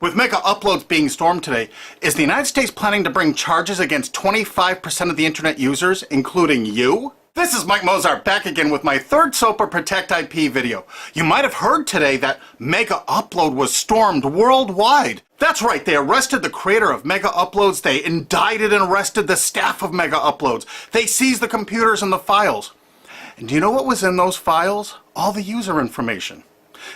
With Megauploads being stormed today, is the United States planning to bring charges against 25% of the internet users, including you? This is Mike Mozart back again with my third SOPA Protect IP video. You might have heard today that Megaupload was stormed worldwide. That's right, they arrested the creator of Megauploads, they indicted and arrested the staff of Megauploads, they seized the computers and the files. And do you know what was in those files? All the user information.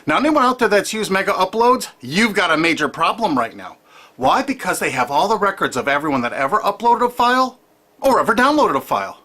Now, anyone out there that's used Megauploads, you've got a major problem right now. Why? Because they have all the records of everyone that ever uploaded a file or ever downloaded a file.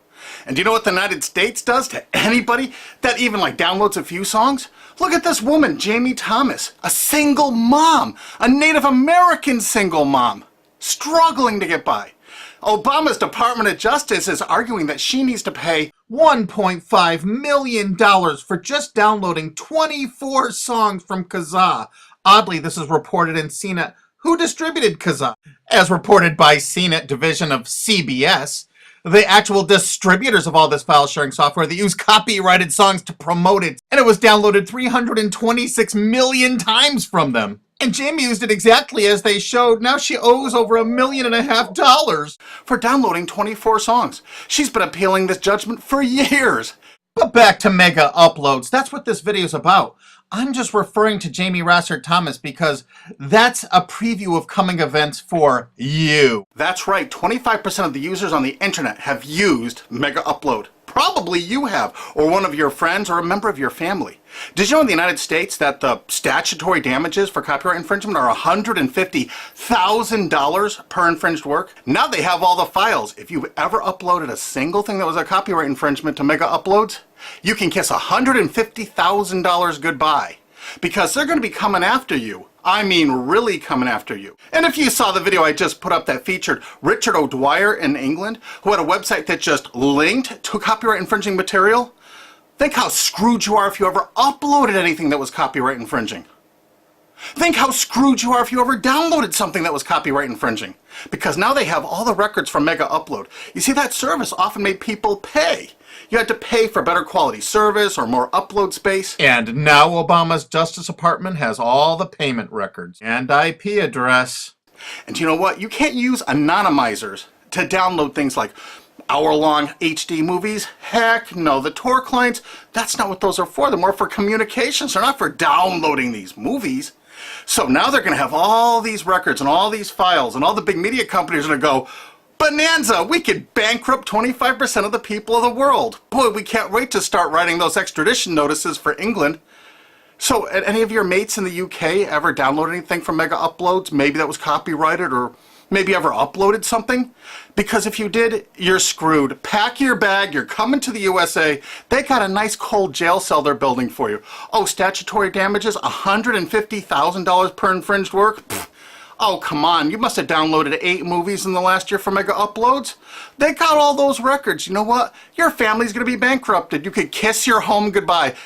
And do you know what the United States does to anybody that even downloads a few songs? Look at this woman, Jamie Thomas, a single mom, a Native American single mom, struggling to get by. Obama's Department of Justice is arguing that she needs to pay $1.5 million for just downloading 24 songs from Kazaa. Oddly, this is reported in CNET. Who distributed Kazaa? As reported by CNET division of CBS, the actual distributors of all this file sharing software that use copyrighted songs to promote it, and it was downloaded 326 million times from them. And Jamie used it exactly as they showed. Now she owes over $1.5 million for downloading 24 songs. She's been appealing this judgment for years. But back to Megauploads. That's what this video is about. I'm just referring to Jamie Rossert Thomas because that's a preview of coming events for you. That's right, 25% of the users on the internet have used Megaupload. Probably you have, or one of your friends, or a member of your family. Did you know in the United States that the statutory damages for copyright infringement are $150,000 per infringed work? Now they have all the files. If you've ever uploaded a single thing that was a copyright infringement to Megauploads, you can kiss $150,000 goodbye. Because they're going to be coming after you. I mean really coming after you. And if you saw the video I just put up that featured Richard O'Dwyer in England, who had a website that just linked to copyright infringing material, think how screwed you are if you ever uploaded anything that was copyright infringing. Think how screwed you are if you ever downloaded something that was copyright infringing. Because now they have all the records from Megaupload. You see, that service often made people pay. You had to pay for better quality service or more upload space. And now Obama's Justice Department has all the payment records and IP address. And you know what? You can't use anonymizers to download things like hour-long HD movies. Heck no, the Tor clients, that's not what those are for. They're more for communications. They're not for downloading these movies. So now they're going to have all these records and all these files, and all the big media companies are going to go, bonanza, we could bankrupt 25% of the people of the world. Boy, we can't wait to start writing those extradition notices for England. So, any of your mates in the UK ever download anything from Megauploads? Maybe that was copyrighted, or maybe ever uploaded something? Because if you did, you're screwed. Pack your bag, you're coming to the USA. They got a nice cold jail cell they're building for you. Oh, statutory damages, $150,000 per infringed work? Pfft. Oh, come on, you must have downloaded 8 movies in the last year for Megauploads. They got all those records. You know what? Your family's going to be bankrupted. You could kiss your home goodbye.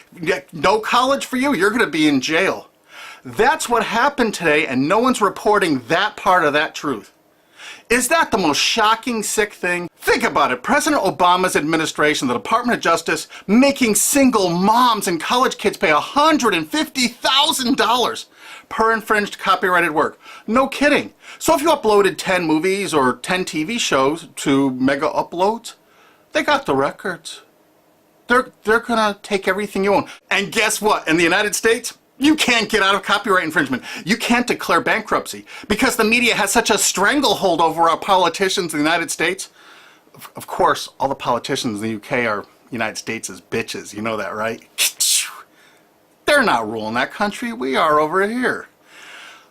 No college for you. You're going to be in jail. That's what happened today, and no one's reporting that part of that truth. Is that the most shocking, sick thing? Think about it. President Obama's administration, the Department of Justice, making single moms and college kids pay $150,000 per infringed copyrighted work. No kidding. So if you uploaded 10 movies or 10 TV shows to Megauploads, they got the records. They're gonna take everything you own. And guess what? In the United States, you can't get out of copyright infringement. You can't declare bankruptcy because the media has such a stranglehold over our politicians in the United States. Of course, all the politicians in the UK are United States' bitches. You know that, right? They're not ruling that country. We are over here.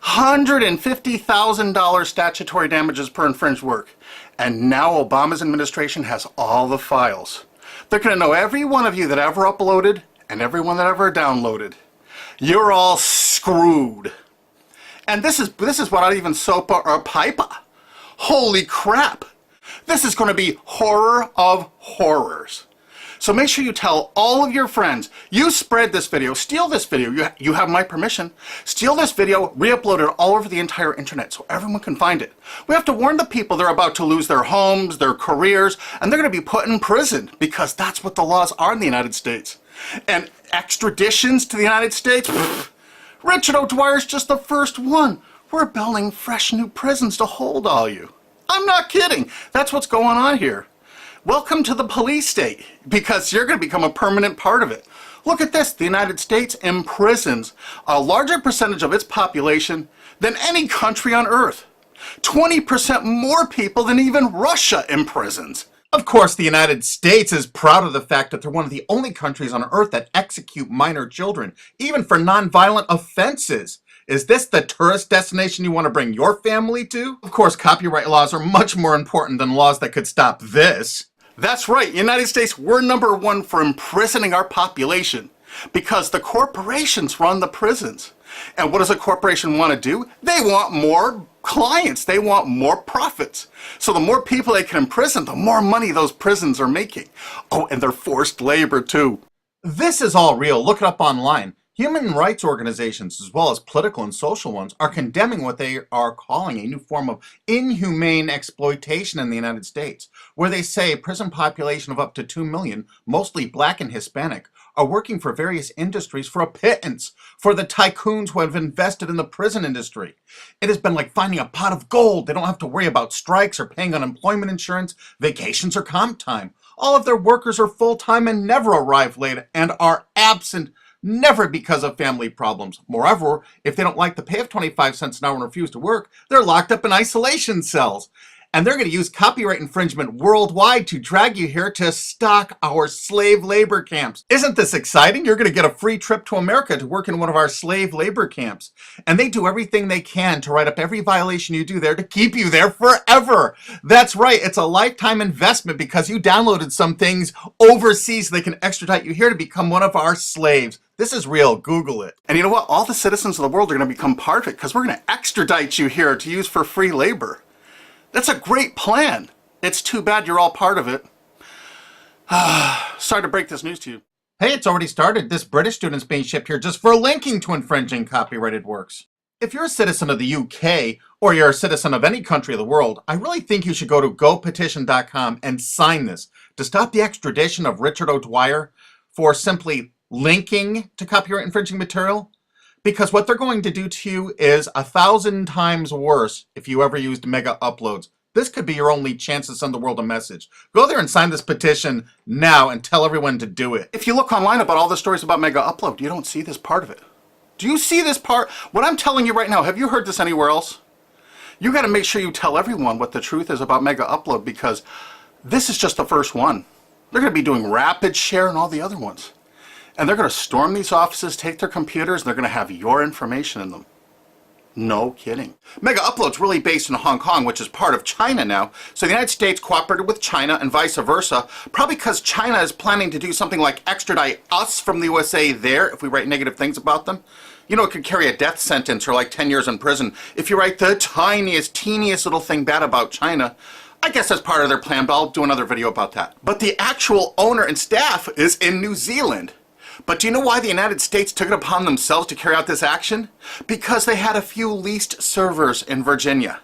$150,000 statutory damages per infringed work. And now Obama's administration has all the files. They're going to know every one of you that ever uploaded and everyone that ever downloaded. You're all screwed. And this is without even SOPA or PIPA. Holy crap. This is going to be horror of horrors. So make sure you tell all of your friends, you spread this video, steal this video, you have my permission, steal this video, re-upload it all over the entire internet so everyone can find it. We have to warn the people they're about to lose their homes, their careers, and they're going to be put in prison because that's what the laws are in the United States. And extraditions to the United States? Richard O'Dwyer's just the first one. we're building fresh new prisons to hold all you. I'm not kidding. That's what's going on here. Welcome to the police state, because you're going to become a permanent part of it. Look at this. The United States imprisons a larger percentage of its population than any country on earth. 20% more people than even Russia imprisons. Of course, the United States is proud of the fact that they're one of the only countries on earth that execute minor children, even for nonviolent offenses. Is this the tourist destination you want to bring your family to? Of course, copyright laws are much more important than laws that could stop this. That's right, United States, we're number one for imprisoning our population because the corporations run the prisons. And what does a corporation want to do? They want more clients. They want more profits. So the more people they can imprison, the more money those prisons are making. Oh, and they're forced labor too. This is all real. Look it up online. Human rights organizations, as well as political and social ones, are condemning what they are calling a new form of inhumane exploitation in the United States, where they say a prison population of up to 2 million, mostly black and Hispanic, are working for various industries for a pittance for the tycoons who have invested in the prison industry. It has been like finding a pot of gold. They don't have to worry about strikes or paying unemployment insurance, vacations, or comp time. All of their workers are full-time and never arrive late and are absent, never because of family problems. Moreover, if they don't like the pay of 25 cents an hour and refuse to work, they're locked up in isolation cells. And they're going to use copyright infringement worldwide to drag you here to stock our slave labor camps. Isn't this exciting? You're going to get a free trip to America to work in one of our slave labor camps. And they do everything they can to write up every violation you do there to keep you there forever. That's right. It's a lifetime investment because you downloaded some things overseas so they can extradite you here to become one of our slaves. This is real. Google it. And you know what? All the citizens of the world are going to become part of it because we're going to extradite you here to use for free labor. That's a great plan. It's too bad you're all part of it. Sorry to break this news to you. Hey, it's already started. This British student's being shipped here just for linking to infringing copyrighted works. If you're a citizen of the UK, or you're a citizen of any country of the world, I really think you should go to gopetition.com and sign this to stop the extradition of Richard O'Dwyer for simply linking to copyright infringing material. Because what they're going to do to you is 1,000 times worse if you ever used Megauploads. This could be your only chance to send the world a message. Go there and sign this petition now and tell everyone to do it. If you look online about all the stories about Megaupload, you don't see this part of it. Do you see this part? What I'm telling you right now, have you heard this anywhere else? You got to make sure you tell everyone what the truth is about Megaupload because this is just the first one. They're going to be doing rapid share and all the other ones. And they're going to storm these offices, take their computers, and they're going to have your information in them. No kidding. Megaupload's really based in Hong Kong, which is part of China now. So the United States cooperated with China and vice versa, probably because China is planning to do something like extradite us from the USA there if we write negative things about them. You know, it could carry a death sentence or like 10 years in prison if you write the tiniest, teeniest little thing bad about China. I guess that's part of their plan, but I'll do another video about that. But the actual owner and staff is in New Zealand. But do you know why the United States took it upon themselves to carry out this action? Because they had a few leased servers in Virginia.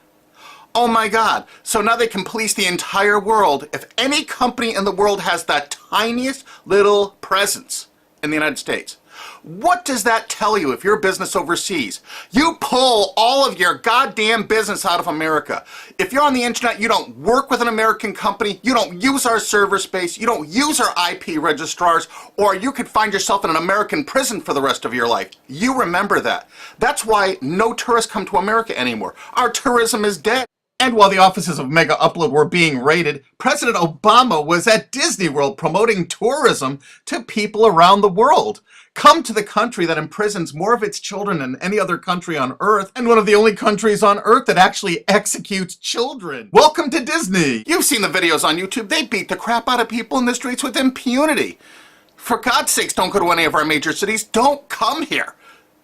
Oh my God. So now they can police the entire world if any company in the world has that tiniest little presence in the United States. What does that tell you if you're a business overseas? You pull all of your goddamn business out of America. If you're on the internet, you don't work with an American company, you don't use our server space, you don't use our IP registrars, or you could find yourself in an American prison for the rest of your life. You remember that. That's why no tourists come to America anymore. Our tourism is dead. And while the offices of Megaupload were being raided, President Obama was at Disney World promoting tourism to people around the world. Come to the country that imprisons more of its children than any other country on earth, and one of the only countries on earth that actually executes children. Welcome to Disney. You've seen the videos on YouTube. They beat the crap out of people in the streets with impunity. For God's sakes, don't go to any of our major cities. Don't come here.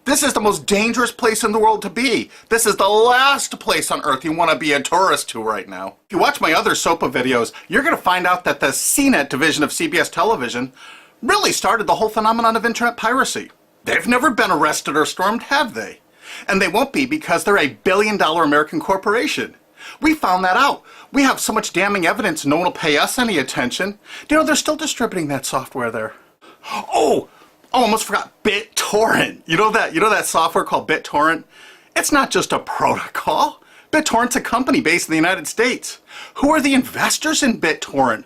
This is the most dangerous place in the world to be. This is the last place on earth you want to be a tourist to right now. If you watch my other SOPA videos, you're going to find out that the CNET division of CBS television really started the whole phenomenon of internet piracy. They've never been arrested or stormed, have they? And they won't be because they're $1 billion American corporation. We found that out. We have so much damning evidence no one will pay us any attention. You know, they're still distributing that software there. Oh, almost forgot BitTorrent. You know that software called BitTorrent? It's not just a protocol. BitTorrent's a company based in the United States. Who are the investors in BitTorrent?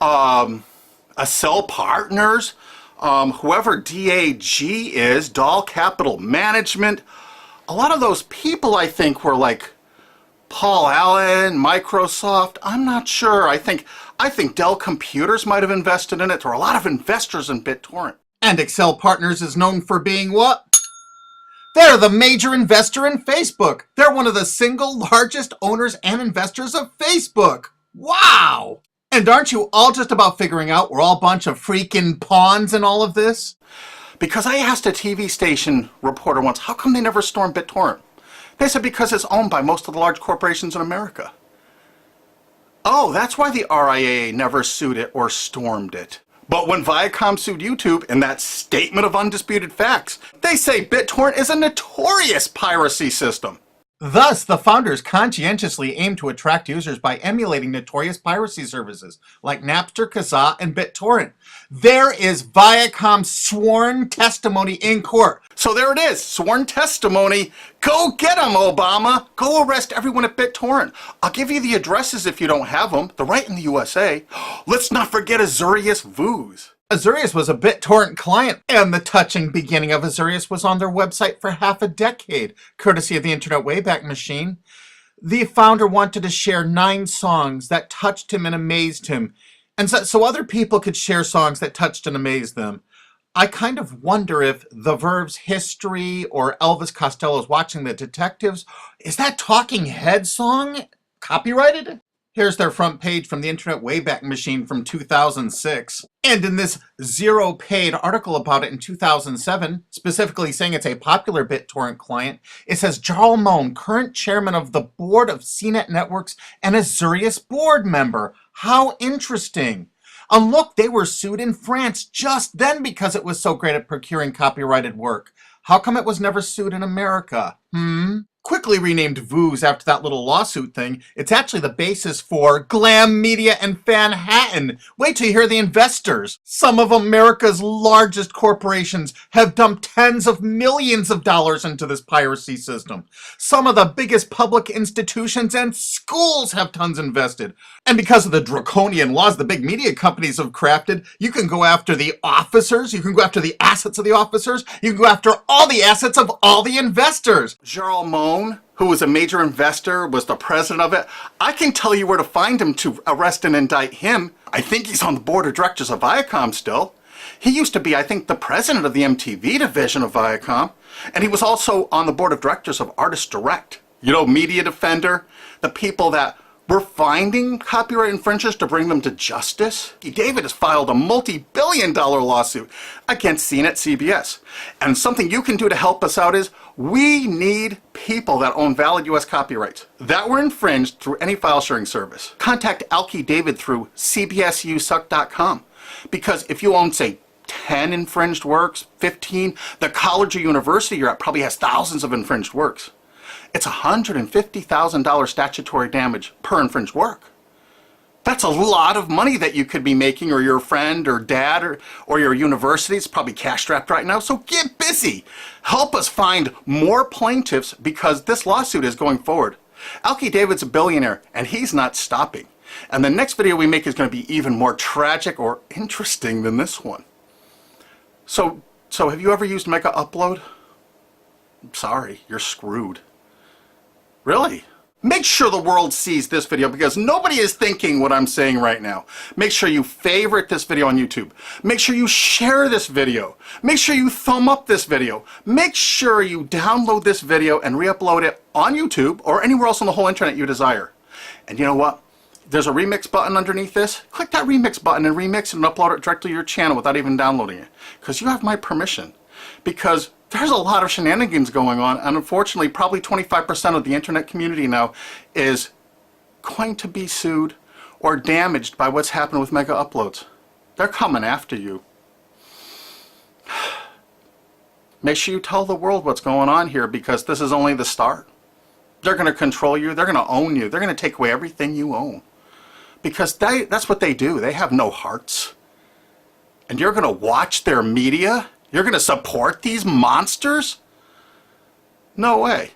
Accel Partners, whoever DAG is, Doll Capital Management. A lot of those people, I think, were like Paul Allen, Microsoft. I'm not sure. I think Dell Computers might have invested in it. There are a lot of investors in BitTorrent. And Accel Partners is known for being what? They're the major investor in Facebook. They're one of the single largest owners and investors of Facebook. Wow! And aren't you all just about figuring out we're all a bunch of freaking pawns in all of this? Because I asked a TV station reporter once, how come they never stormed BitTorrent? They said because it's owned by most of the large corporations in America. Oh, that's why the RIAA never sued it or stormed it. But when Viacom sued YouTube in that statement of undisputed facts, they say BitTorrent is a notorious piracy system. Thus, the founders conscientiously aim to attract users by emulating notorious piracy services like Napster, Kazaa, and BitTorrent. There is Viacom's sworn testimony in court. So there it is, sworn testimony. Go get them, Obama. Go arrest everyone at BitTorrent. I'll give you the addresses if you don't have them. They're right in the USA. Let's not forget Azurius Vooz. Azurius was a BitTorrent client, and the touching beginning of Azurius was on their website for half a decade, courtesy of the Internet Wayback Machine. The founder wanted to share 9 songs that touched him and amazed him, and so other people could share songs that touched and amazed them. I kind of wonder if The Verve's History or Elvis Costello's Watching the Detectives, is that Talking Head song copyrighted? Here's their front page from the Internet Wayback Machine from 2006. And in this zero paid article about it in 2007, specifically saying it's a popular BitTorrent client, it says Jarl Moan, current chairman of the board of CNET Networks and Azurius board member. How interesting. And look, they were sued in France just then because it was so great at procuring copyrighted work. How come it was never sued in America? Quickly renamed Vooz after that little lawsuit thing, it's actually the basis for Glam Media and Fanhattan. Wait till you hear the investors. Some of America's largest corporations have dumped tens of millions of dollars into this piracy system. Some of the biggest public institutions and schools have tons invested. And because of the draconian laws the big media companies have crafted, you can go after the officers, you can go after the assets of the officers, you can go after all the assets of all the investors. Jarl Moan, who was a major investor, was the president of it. I can tell you where to find him to arrest and indict him. I think he's on the board of directors of Viacom still. He used to be, I think, the president of the MTV division of Viacom. And he was also on the board of directors of Artist Direct. You know, Media Defender, the people that were finding copyright infringers to bring them to justice. David has filed a multi-billion-dollar lawsuit against CNET CBS. And something you can do to help us out is we need people that own valid US copyrights that were infringed through any file sharing service. Contact Alki David through cbsusuck.com, because if you own, say, 10 infringed works, 15, the college or university you're at probably has thousands of infringed works. It's $150,000 statutory damage per infringed work. That's a lot of money that you could be making, or your friend or dad or your university is probably cash-strapped right now. So get busy. Help us find more plaintiffs, because this lawsuit is going forward. Alki David's a billionaire and he's not stopping. And the next video we make is going to be even more tragic or interesting than this one. So have you ever used MegaUpload? I'm sorry, you're screwed. Really? Make sure the world sees this video, because nobody is thinking what I'm saying right now. Make sure you favorite this video on YouTube. Make sure you share this video. Make sure you thumb up this video. Make sure you download this video and re-upload it on YouTube or anywhere else on the whole internet you desire. And you know what? There's a remix button underneath this. Click that remix button and remix it and upload it directly to your channel without even downloading it, because you have my permission. Because there's a lot of shenanigans going on, and unfortunately probably 25% of the internet community now is going to be sued or damaged by what's happened with MegaUploads. They're coming after you. Make sure you tell the world what's going on here, because this is only the start. They're going to control you, they're going to own you, they're going to take away everything you own. Because that's what they do. They have no hearts. And you're going to watch their media? You're going to support these monsters? No way.